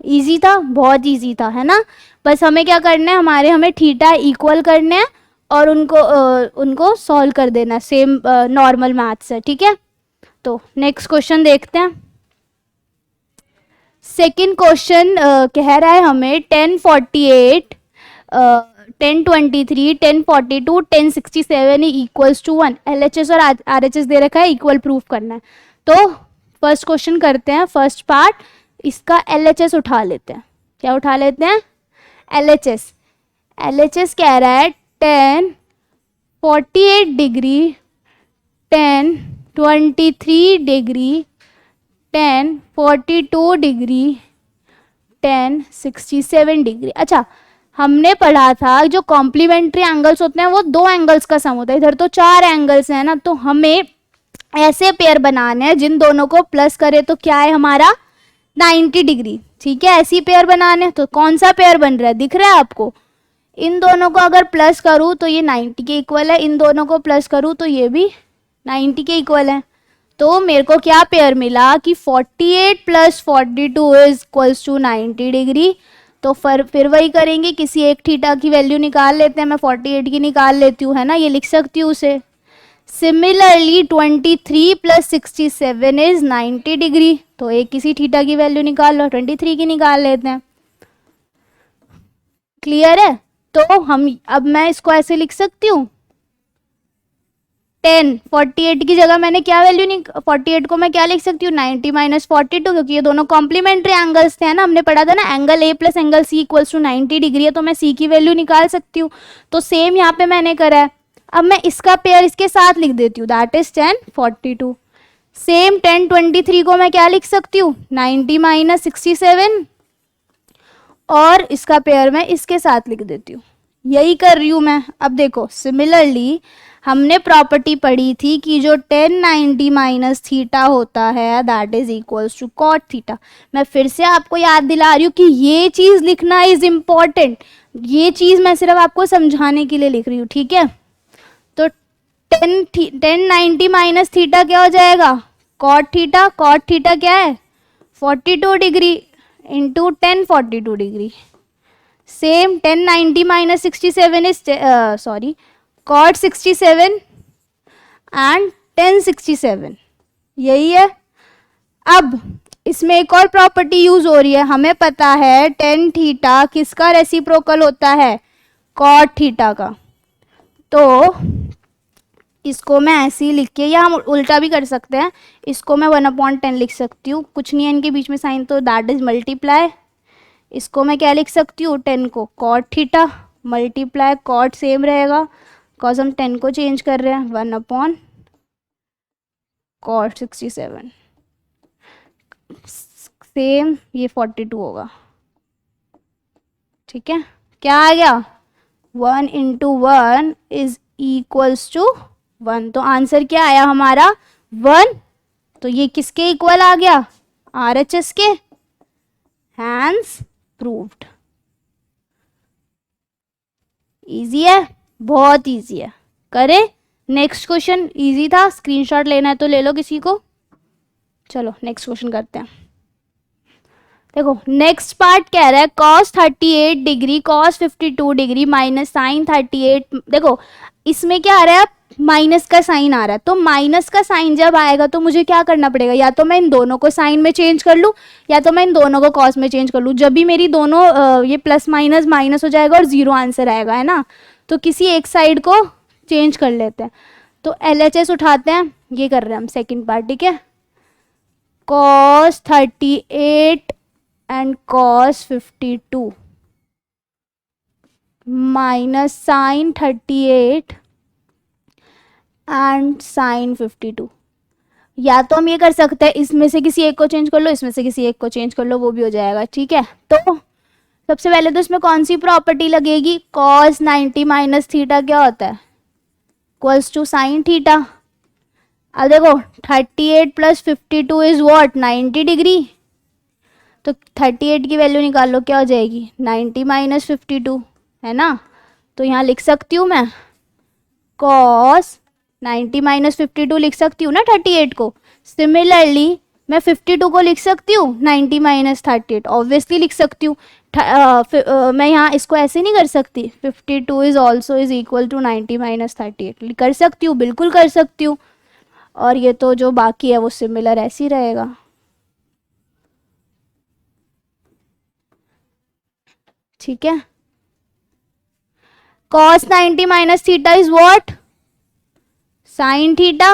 Easy था, बहुत इजी था, है ना। बस हमें क्या करना है, हमें थीटा इक्वल करने हैं और उनको सॉल्व कर देना सेम नॉर्मल मैथ से, ठीक है। तो नेक्स्ट क्वेश्चन देखते हैं। सेकेंड क्वेश्चन कह रहा है हमें 1048 1023 1042 1067 इक्वल्स टू 1। LHS और RHS दे रखा है, इक्वल प्रूफ करना है। तो फर्स्ट क्वेश्चन करते हैं, फर्स्ट पार्ट। इसका LHS उठा लेते हैं। क्या उठा लेते हैं, LHS कह रहा है 1048 डिग्री 1023 डिग्री 1042 डिग्री 1067 डिग्री। अच्छा हमने पढ़ा था जो कॉम्प्लीमेंट्री एंगल्स होते हैं वो दो एंगल्स का सम होता है, इधर तो 4 एंगल्स हैं ना। तो हमें ऐसे पेयर बनाने हैं जिन दोनों को प्लस करे तो क्या है हमारा 90 डिग्री, ठीक है। ऐसी पेयर बनाने, तो कौन सा पेयर बन रहा है, दिख रहा है आपको। इन दोनों को अगर प्लस करूँ तो ये 90 के इक्वल है, इन दोनों को प्लस करूँ तो ये भी 90 के इक्वल है। तो मेरे को क्या पेयर मिला कि 48 plus 42 is equals to 90 degree. तो फिर वही करेंगे, किसी एक थीटा की वैल्यू निकाल लेते हैं। मैं 48 की निकाल लेती हूँ, है ना, ये लिख सकती हूँ उसे। Similarly 23 plus 67 is 90 degree. तो एक किसी थीटा की वैल्यू निकाल लो, 23 की निकाल लेते हैं। क्लियर है। तो अब मैं इसको ऐसे लिख सकती हूँ 48 की जगह मैंने क्या वैल्यू 48 को मैं क्या लिख सकती हूँ 90 माइनस 42, क्योंकि ये दोनों कॉम्प्लीमेंट्री एंगल्स थे ना। हमने पढ़ा था ना angle A plus angle C equals to 90 degree है, तो मैं सी की वैल्यू निकाल सकती हूँ। तो सेम यहाँ पे मैंने करा है। अब मैं इसका पेयर इसके साथ लिख देती हूँ, दैट इज 1042। सेम 1023 को मैं क्या लिख सकती हूँ 90 माइनस 67, और इसका पेयर मैं इसके साथ लिख देती हूँ। यही कर रही हूँ मैं। अब देखो सिमिलरली हमने प्रॉपर्टी पढ़ी थी कि जो 1090 माइनस थीटा होता है that is equals to cot theta. मैं फिर से आपको याद दिला रही हूँ कि ये चीज लिखना इज इम्पॉर्टेंट। ये चीज मैं सिर्फ आपको समझाने के लिए लिख रही हूँ, ठीक है। तो टेन 90 माइनस थीटा क्या हो जाएगा, कॉट थीटा। कॉट थीटा क्या है 42 degree into 1042 degree. Same 1090 minus 67 is sorry cot 67 and 1067, यही है। अब इसमें एक और प्रॉपर्टी यूज हो रही है, हमें पता है टेन थीटा किसका रेसिप्रोकल होता है, कॉट थीटा का। तो इसको मैं ऐसे ही लिख के, या हम उल्टा भी कर सकते हैं, इसको मैं 1/10 लिख सकती हूँ, कुछ नहीं है इनके बीच में साइन, तो दैट इज मल्टीप्लाई। इसको मैं क्या लिख सकती हूँ, 10 को cot theta multiply cot same रहेगा, बिकॉज हम 10 को चेंज कर रहे हैं, 1/cot 67 सेम, ये 42 होगा। ठीक है, क्या आ गया 1 इंटू 1 इज इक्वल्स टू 1, तो आंसर क्या आया हमारा 1। तो ये किसके इक्वल आ गया, RHS के, हैंस प्रूव्ड। इजी है, बहुत इजी है, करें। नेक्स्ट क्वेश्चन इजी था, स्क्रीनशॉट लेना है तो ले लो किसी को। चलो नेक्स्ट क्वेश्चन करते हैं। देखो नेक्स्ट पार्ट कह रहा है cos 38 degree cos 52 degree minus sine 38। देखो इसमें क्या आ रहा है, माइनस का साइन आ रहा है, तो माइनस का साइन जब आएगा तो मुझे क्या करना पड़ेगा, या तो मैं इन दोनों को साइन में चेंज कर लूँ, या तो मैं इन दोनों को कॉस में चेंज कर लूँ। जब भी मेरी दोनों ये प्लस माइनस माइनस हो जाएगा और जीरो आंसर आएगा, है ना। तो किसी एक साइड को चेंज कर लेते हैं, तो LHS उठाते हैं, ये कर रहे हैं हम सेकेंड पार्ट। ठीक है, cos 38 and cos 52 minus sin 38 and sin 52। या तो हम ये कर सकते हैं, इसमें से किसी एक को चेंज कर लो, इसमें से किसी एक को चेंज कर लो, वो भी हो जाएगा। ठीक है, तो सबसे पहले तो इसमें कौन सी प्रॉपर्टी लगेगी, cos 90 माइनस थीटा क्या होता है, इक्वल्स टू साइन थीटा। अब देखो 38 प्लस 52 इज व्हाट, 90 डिग्री। तो 38 की वैल्यू निकाल लो, क्या हो जाएगी 90 माइनस 52, है ना। तो यहाँ लिख सकती हूँ मैं cos 90 माइनस 52 लिख सकती हूँ ना 38 को। सिमिलरली मैं 52 को लिख सकती हूँ 90 माइनस 38, ऑब्वियसली लिख सकती हूँ। मैं यहाँ इसको ऐसे नहीं कर सकती, 52 is also is equal to 90 minus 38 कर सकती हूँ, बिल्कुल कर सकती हूँ। और ये तो जो बाकी है वो सिमिलर ऐसे ही रहेगा। ठीक है, cos 90 minus theta is what, sin theta,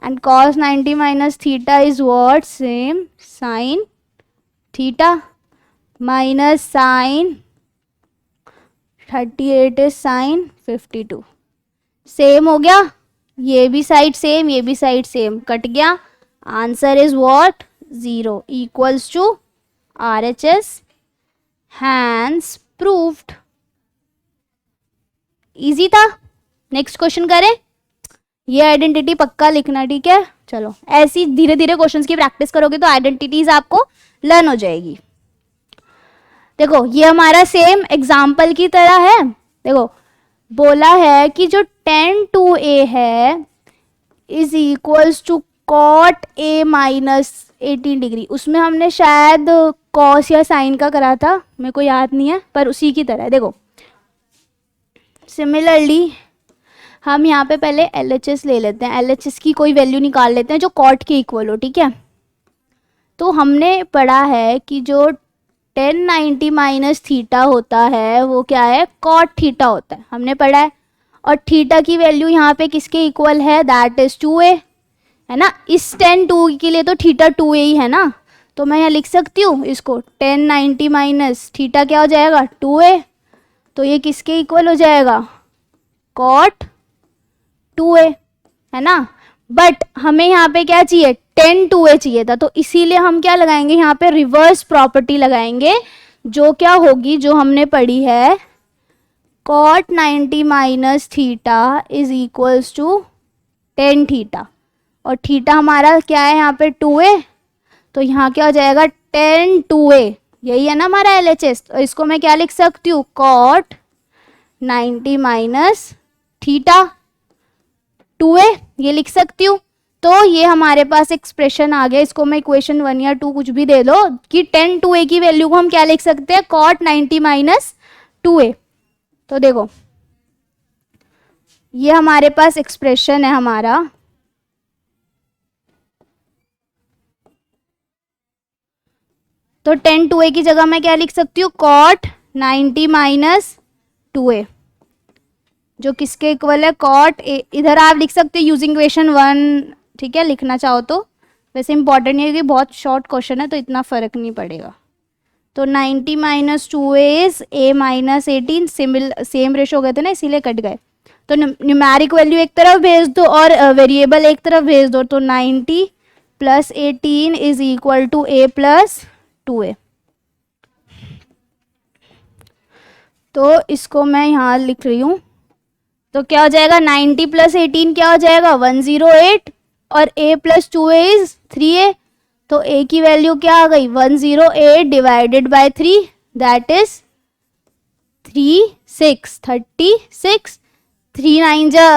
and cos 90 minus theta is what, same sin theta, minus sin 38 is sin 52। Same हो गया, ये भी साइड सेम, ये भी साइड सेम, कट गया। Answer is what 0 equals to RHS, hence proved. Easy था। Next question करें, ये आइडेंटिटी पक्का लिखना, ठीक है। चलो ऐसी धीरे धीरे क्वेश्चंस की प्रैक्टिस करोगे तो आइडेंटिटीज आपको लर्न हो जाएगी। देखो ये हमारा सेम एग्जाम्पल की तरह है। देखो बोला है कि जो tan 2a है is equals to cot a minus 18 degree. उसमें हमने शायद cos या साइन का करा था, मेरे को याद नहीं है, पर उसी की तरह है। देखो सिमिलरली हम यहाँ पे पहले LHS ले लेते हैं, LHS की कोई वैल्यू निकाल लेते हैं जो cot के इक्वल हो, ठीक है। तो हमने पढ़ा है कि जो 1090 माइनस थीटा होता है वो क्या है, cot थीटा होता है, हमने पढ़ा है। और थीटा की वैल्यू यहाँ पे किसके इक्वल है, दैट इज 2a, है ना। इस 10 के लिए तो थीटा 2a ही है ना, तो मैं यहाँ लिख सकती हूँ इसको 1090 माइनस थीटा क्या हो जाएगा 2a, तो ये किसके इक्वल हो जाएगा, cot 2a, है ना। बट हमें यहाँ पे क्या चाहिए, tan 2a चाहिए था, तो इसीलिए हम क्या लगाएंगे यहाँ पे, रिवर्स प्रॉपर्टी लगाएंगे, जो क्या होगी, जो हमने पढ़ी है, cot 90 minus theta is equals to tan theta, और थीटा हमारा क्या है यहाँ पे 2a, तो यहाँ क्या हो जाएगा tan 2a, यही है ना हमारा LHS। तो इसको मैं क्या लिख सकती हूँ, cot 90 माइनस थीटा, 2a, ये लिख सकती हूँ। तो ये हमारे पास एक्सप्रेशन आ गया, इसको मैं इक्वेशन 1 या 2 कुछ भी दे दो, कि tan 2a की वैल्यू को हम क्या लिख सकते हैं, cot 90 माइनस 2a। तो देखो ये हमारे पास एक्सप्रेशन है हमारा, तो tan 2a की जगह मैं क्या लिख सकती हूँ, cot 90 माइनस 2a, जो किसके इक्वल है, cot a। इधर आप लिख सकते हो यूजिंग इक्वेशन 1, ठीक है, लिखना चाहो तो। वैसे इंपॉर्टेंट नहीं है क्योंकि बहुत शॉर्ट क्वेश्चन है तो इतना फर्क नहीं पड़ेगा। तो 90 minus 2a is a minus 18, same ratio हो गए थे ना इसीलिए कट गए। तो न्यूमेरिक वैल्यू एक तरफ भेज दो और वेरिएबल एक तरफ भेज दो, तो 90 plus 18 is equal to a plus 2a। तो इसको मैं यहाँ लिख रही हूँ, तो क्या हो जाएगा, 90 प्लस 18 क्या हो जाएगा, 108, और a plus 2a is 3a। तो a की वैल्यू क्या आ गई, 108 डिवाइडेड बाय 3, दैट इज 36। 3 9 जा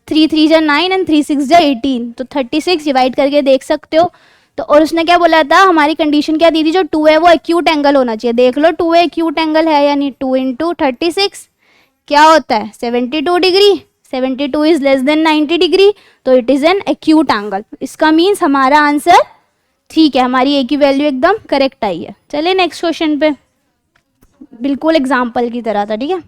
3 3 जा 9 एंड 3 6 जा 18, तो 36 डिवाइड करके देख सकते हो। तो और उसने क्या बोला था, हमारी कंडीशन क्या दी थी, जो 2 है वो एक्यूट एंगल होना चाहिए। देख लो 2 एक्यूट एंगल है यानी 2 इंटू 36 क्या होता है, 72 degree. 72 is less than 90 degree, तो it is an acute angle. इसका मीन्स हमारा आंसर ठीक है, हमारी ए की वैल्यू एकदम करेक्ट आई है। चलिए नेक्स्ट क्वेश्चन पे, बिल्कुल एग्जाम्पल की तरह था, ठीक है।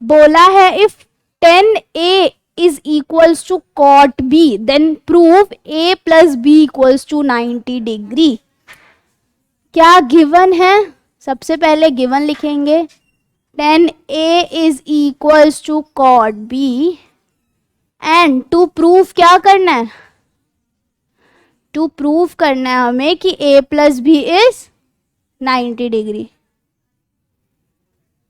बोला है if 10a is equals to cot b then prove a plus B equals to 90 degree. क्या गिवन है, सबसे पहले गिवन लिखेंगे, 10a is equals to cot b and to prove क्या करना है, टू प्रूव करना है हमें कि a plus B is 90 degree,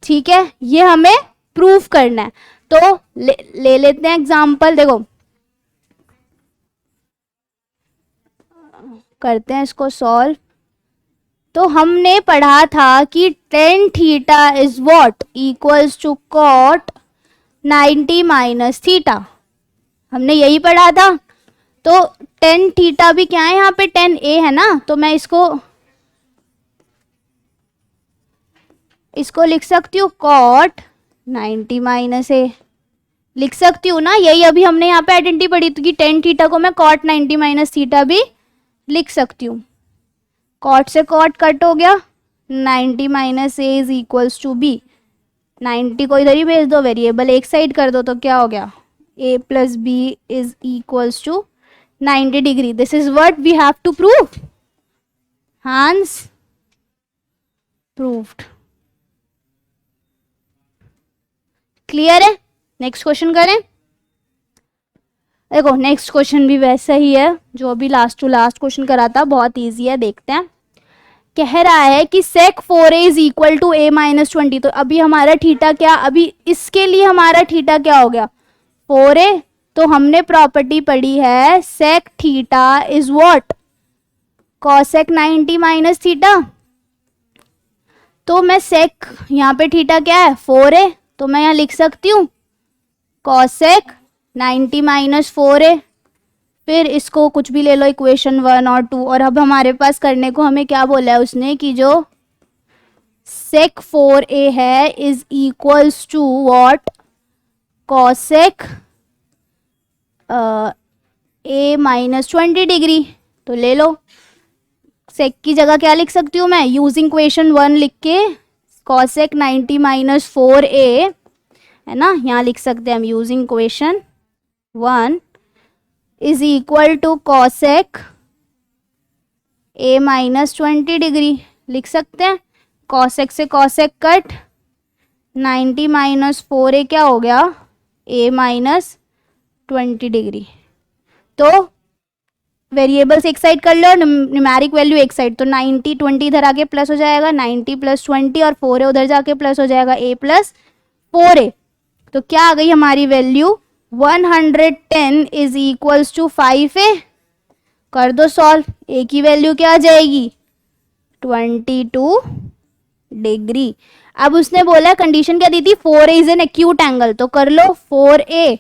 ठीक है, ये हमें प्रूफ करना है। तो ले लेते हैं एग्जाम्पल, देखो करते हैं इसको सॉल्व। तो हमने पढ़ा था कि tan theta is what, equals to cot 90 minus theta, हमने यही पढ़ा था। तो tan थीटा भी क्या है, यहाँ पे tan a है ना, तो मैं इसको लिख सकती हूँ cot 90 माइनस ए, लिख सकती हूँ ना, यही अभी हमने यहाँ पे आइडेंटिटी पढ़ी थी कि tan थीटा को मैं cot 90 माइनस थीटा भी लिख सकती हूँ। cot से cot कट हो गया, 90 minus A is equals to B, 90 को इधर ही भेज दो, वेरिएबल एक साइड कर दो, तो क्या हो गया, a plus B is equals to 90 degree. This is what we have to prove, hence proved. Clear है, नेक्स्ट क्वेश्चन करें। देखो नेक्स्ट क्वेश्चन भी वैसा ही है जो अभी लास्ट टू लास्ट क्वेश्चन करा था, बहुत इजी है, देखते हैं। कह रहा है कि sec 4a is equal to a minus 20। तो अभी हमारा थीटा क्या, अभी इसके लिए हमारा थीटा क्या हो गया, 4a। तो हमने प्रॉपर्टी पढ़ी है sec theta is what, cosec 90 minus theta. तो मैं sec, यहाँ पे थीटा क्या है 4a, तो मैं यहाँ लिख सकती हूँ cosec 90 माइनस 4a। फिर इसको कुछ भी ले लो, इक्वेशन 1 और 2, और अब हमारे पास करने को हमें क्या बोला है उसने, कि जो sec 4a है is equals to what, cosec a minus 20 degree. तो ले लो, sec की जगह क्या लिख सकती हूँ मैं, यूजिंग इक्वेशन 1 लिख के cosec 90 माइनस 4a है ना, यहाँ लिख सकते हैं हम using equation 1 is equal to cosec a minus 20 degree, लिख सकते हैं। cosec से cosec कट, 90 माइनस 4a क्या हो गया, a माइनस 20 डिग्री। तो वेरिएबल्स एक साइड कर लो, न्यूमेरिक वैल्यू एक साइड, तो 90 20 इधर आके प्लस हो जाएगा, 90 प्लस 20 और 4a उधर जाके प्लस हो जाएगा, a प्लस 4a। तो क्या आ गई हमारी value, 110 is equals to 5a। कर दो सॉल्व, a की वैल्यू क्या आ जाएगी, 22 डिग्री। अब उसने बोला कंडीशन क्या दी थी, 4a is an acute angle, तो कर लो 4a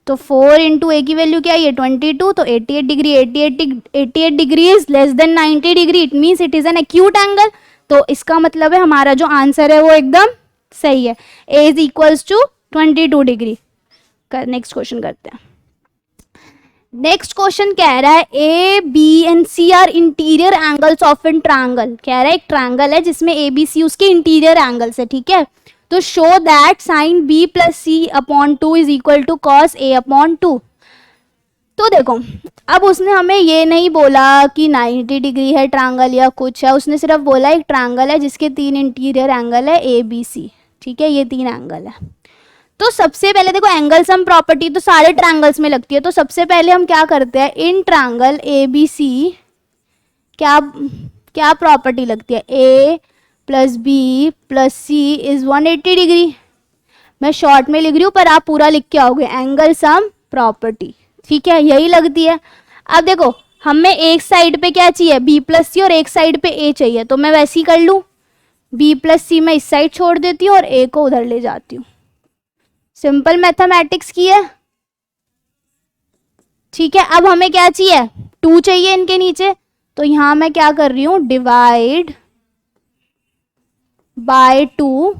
तो 4 इंटू ए की वैल्यू क्या है, ये 22, तो 88 degree, 88 degree is less than 90 degree, it means it is an acute angle. तो इसका मतलब है हमारा जो आंसर है वो एकदम सही है, A is equals to 22 degree. Next question करते हैं। नेक्स्ट क्वेश्चन कह रहा है A B and C are interior angles of an triangle. कह रहा है एक ट्रायंगल है जिसमें ए बी सी उसके इंटीरियर एंगल्स है, ठीक है। तो show that sine B plus C upon 2 is equal to cos A upon 2। तो देखो, अब उसने हमें ये नहीं बोला कि 90 डिग्री है ट्रायंगल या कुछ है, उसने सिर्फ बोला एक ट्रायंगल है जिसके 3 इंटीरियर एंगल है ए बी सी, ठीक है, ये 3 एंगल है। तो सबसे पहले देखो, एंगल सम प्रॉपर्टी तो सारे ट्रायंगल्स में लगती है, तो सबसे पहले हम क्या करते हैं, in triangle A B C क्या क्या प्रॉपर्टी लगती है, A plus B plus C is 180 degree. मैं शॉर्ट में लिख रही हूँ पर आप पूरा लिख के आओगे, एंगल सम प्रॉपर्टी, ठीक है, यही लगती है। अब देखो, हमें एक साइड पे क्या चाहिए, बी प्लस सी, और एक साइड पे ए चाहिए, तो मैं वैसे ही कर लूँ, बी प्लस सी मैं इस साइड छोड़ देती हूँ और ए को उधर ले जाती हूँ। सिंपल मैथमेटिक्स की है, ठीक है। अब हमें क्या चाहिए, 2 चाहिए इनके नीचे, तो यहां मैं क्या कर रही हूं, डिवाइड बाय 2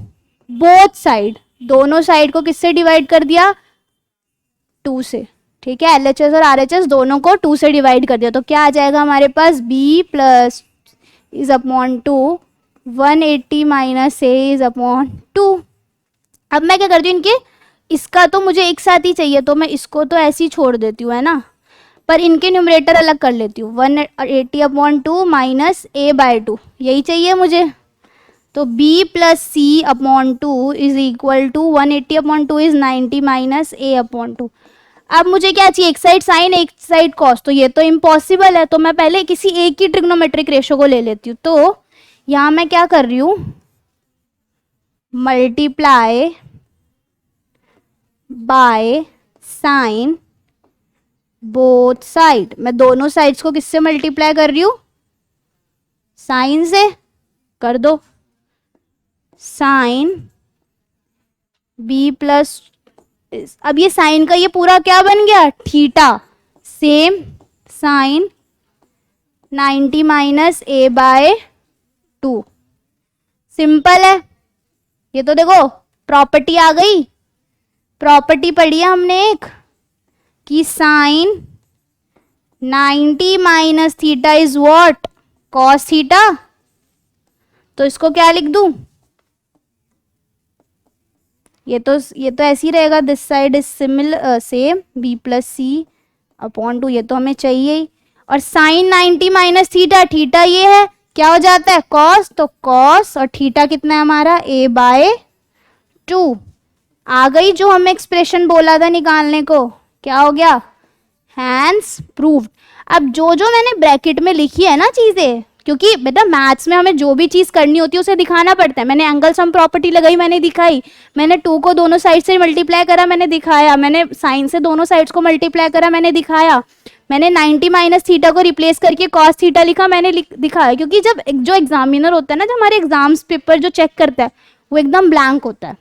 बोथ साइड, दोनों साइड को किससे डिवाइड कर दिया, 2 से, ठीक है। एलएचएस और आरएचएस दोनों को 2 से डिवाइड कर दिया, तो क्या आ जाएगा हमारे पास, B plus is upon 2 180 minus A is upon 2। अब मैं क्या करती हूँ, इनके इसका तो मुझे एक साथ ही चाहिए, तो मैं इसको तो ऐसे ही छोड़ देती हूँ, है ना, पर इनके न्यूमरेटर अलग कर लेती हूँ, 180 अपॉन 2 माइनस ए बाय 2, यही चाहिए मुझे। तो b plus C upon 2 is equal to 180 upon 2 is 90 minus A upon 2। अब मुझे क्या चाहिए, एक साइड साइन एक साइड कॉस, तो ये तो इम्पॉसिबल है, तो मैं पहले किसी एक की ट्रिग्नोमेट्रिक रेशो को ले लेती हूँ। तो यहाँ मैं क्या कर रही हूँ, multiply by sine both side, मैं दोनों साइड्स को किससे मल्टीप्लाई कर रही हूं, साइन से, कर दो, साइन बी प्लस, अब ये साइन का ये पूरा क्या बन गया, थीटा, सेम साइन 90 माइनस ए बाय 2। सिंपल है, ये तो देखो प्रॉपर्टी आ गई, प्रॉपर्टी पढ़ी है हमने एक कि sine 90 minus theta is what, cos theta. तो इसको क्या लिख दूं, ये तो ऐसे ही रहेगा, this side is similar same B plus C upon 2, ये तो हमें चाहिए ही। और साइन 90 माइनस थीटा, थीटा ये है, क्या हो जाता है कॉस, तो कॉस, और थीटा कितना है हमारा, ए बाय 2। आ गई जो हमें एक्सप्रेशन बोला था निकालने को, क्या हो गया, हैंस प्रूव्ड। अब जो जो मैंने ब्रैकेट में लिखी है ना चीजें, क्योंकि बेटा मैथ्स में हमें जो भी चीज करनी होती है उसे दिखाना पड़ता है। मैंने एंगल सम प्रॉपर्टी लगाई, मैंने दिखाई, मैंने 2 को दोनों साइड से मल्टीप्लाई करा, मैंने दिखाया, मैंने साइन से दोनों साइड्स को मल्टीप्लाई करा, मैंने दिखाया, मैंने 90 माइनस थीटा को रिप्लेस करके कॉस थीटा लिखा, मैंने दिखाया। क्योंकि जब जो एग्जामिनर होता है ना, जो हमारे एग्जाम्स पेपर जो चेक करता है, वो एकदम ब्लैंक होता है,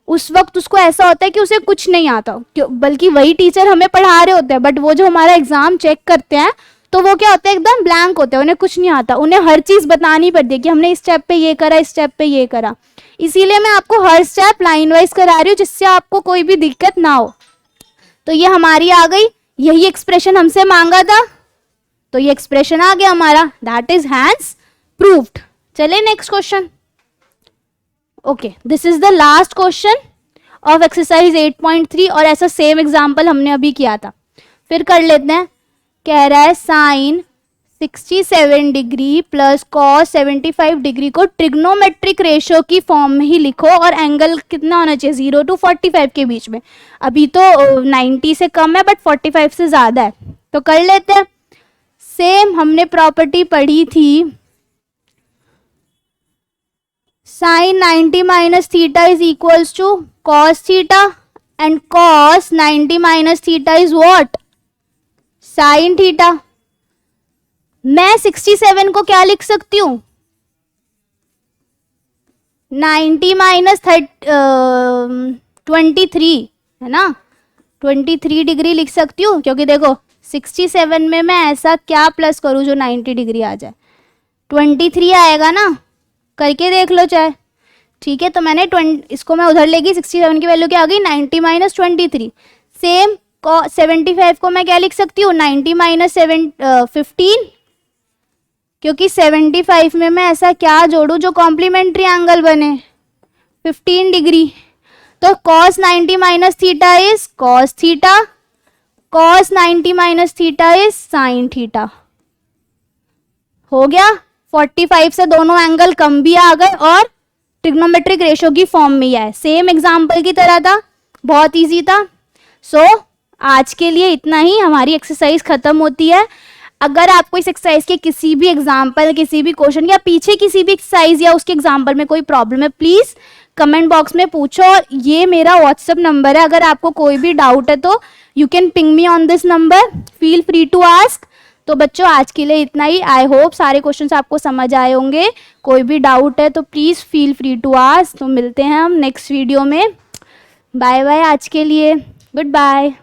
उस वक्त उसको ऐसा होता है कि उसे कुछ नहीं आता, बल्कि वही टीचर हमें पढ़ा रहे होते हैं, बट वो जो हमारा एग्जाम चेक करते हैं तो वो क्या होता है, एकदम ब्लैंक होते हैं, उन्हें कुछ नहीं आता, उन्हें हर चीज बतानी पड़ती है कि हमने इस स्टेप पे ये करा, इस स्टेप पे ये करा। इसीलिए मैं आपको हर स्टेप लाइन वाइज करा रही हूँ, जिससे आपको कोई भी दिक्कत ना हो। तो ये हमारी आ गई, यही एक्सप्रेशन हमसे मांगा था, तो ये एक्सप्रेशन आ गया हमारा, दैट इज हैंस प्रूव्ड। चले next question. Okay, this is the last question of exercise 8.3, और ऐसा सेम एग्जांपल हमने अभी किया था, फिर कर लेते हैं। कह रहा है sine 67 degree plus cos 75 degree को ट्रिग्नोमेट्रिक रेशियो की फॉर्म में ही लिखो, और एंगल कितना होना चाहिए, 0 to 45 के बीच में। अभी तो 90 से कम है, बट 45 से ज्यादा है, तो कर लेते हैं। सेम हमने प्रॉपर्टी पढ़ी थी, sine 90 minus theta is equals to cos theta, and cos 90 minus theta is what, sine theta. मैं 67 को क्या लिख सकती हूं, 90 माइनस 23 है ना, 23 डिग्री लिख सकती हूँ, क्योंकि देखो 67 में मैं ऐसा क्या प्लस करूँ जो 90 डिग्री आ जाए, 23 आएगा ना, करके देख लो चाहे। ठीक है, तो मैंने इसको मैं उधर लेगी, 67 की वैल्यू क्या आ गई, 90 माइनस 23। सेम 75 को मैं क्या लिख सकती हूँ, 90 माइनस 15, क्योंकि 75 में मैं ऐसा क्या जोड़ू जो कॉम्प्लीमेंट्री एंगल बने, 15 डिग्री। तो cos 90 minus theta is cos theta, cos 90 minus theta is sin theta. हो गया, 45 से दोनों एंगल कम भी आ गए और ट्रिग्नोमेट्रिक रेशो की फॉर्म में ही है। सेम एग्जाम्पल की तरह था, बहुत इजी था। सो आज के लिए इतना ही, हमारी एक्सरसाइज खत्म होती है। अगर आपको इस एक्सरसाइज के किसी भी एग्जाम्पल, किसी भी क्वेश्चन या पीछे किसी भी एक्सरसाइज या उसके एग्जाम्पल में कोई प्रॉब्लम है, प्लीज कमेंट बॉक्स में पूछो। और ये मेरा व्हाट्सएप नंबर है, अगर आपको कोई भी डाउट है तो you can ping me on this number, feel free to ask. तो बच्चों आज के लिए इतना ही। आई होप सारे क्वेश्चंस आपको समझ आए होंगे। कोई भी डाउट है तो please feel free to ask. तो मिलते हैं हम नेक्स्ट वीडियो में। बाय बाय, आज के लिए गुड बाय।